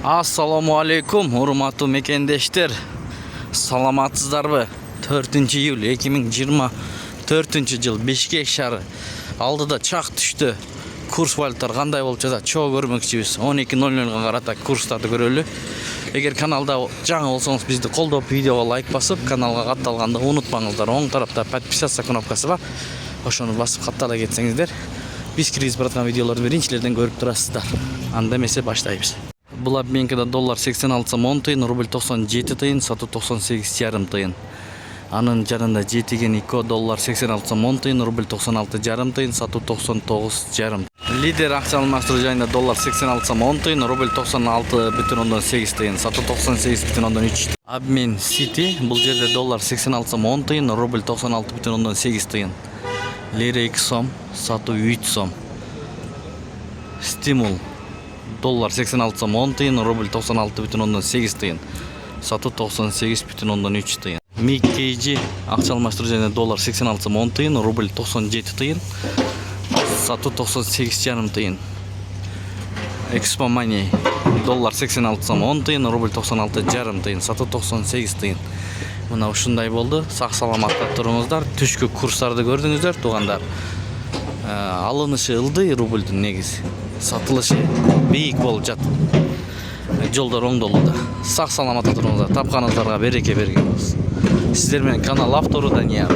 Assalamu алейкум, урматтуу мекендештер. Саламатсыздарбы? 4-июль 2024 жыл Бишкек шаары алдыда чак түштү. Курс валюталар кандай болуп жатат? Чоо көрмөкчүбүз. 12:00 карата курстарды көрөлү. Эгер каналда жаңы болсоңуз бизди колдоп, видеого лайк басып, каналга катталганды унутпаңыздар. Оң тарапта подписаться кнопкасы бар. Ошону басып каттала кетсеңиздер, биз киргизип бараткан видеолорду биринчилерден көрүп турасыздар. Анда эмесе баштайбыз. Бұл обменкада доллар 86 сом 10 тиын, рубль 97 тиын, сату 98,5 тиын. Анын жанында жетиген iko доллар 86 сом 10 тиын, рубль 96,5 тиын, сату 99,5. Лидер акча алмаштыруу жайында доллар 86 сом 10 тиын, рубль 96,8 тиын, сату 98,3. Обмен City, бул жерде доллар 86 сом 10 тиын, рубль 96,8 тиын. Лира 2 сом, сату 3 сом. Стимул доллар 86 сом 10 тиын, рубль 96,8 тиын, сату 98,3 тиын. Миккейджи акча алмаштыруу жайында доллар 86 сом 10 тиын, рубль 97 тиын, сату 98,5 тиын. Экспо Мани доллар 86 сом 10 тиын, рубль 96,5 тиын, сату 98 тиын. Мына ушундай болду. Сак саламатта туруңуздар. Түшкү курстарды көрдүңүздөр, туугандар. Алынышы ылдый рубльдүн негизи, сатылышы бийик болуп жатат. Жолдор оңдолууда. Сак саламатта туруңуздар. Тапканыңыздарга береке бергин болсун. Сиздер менен канал автору Данияр.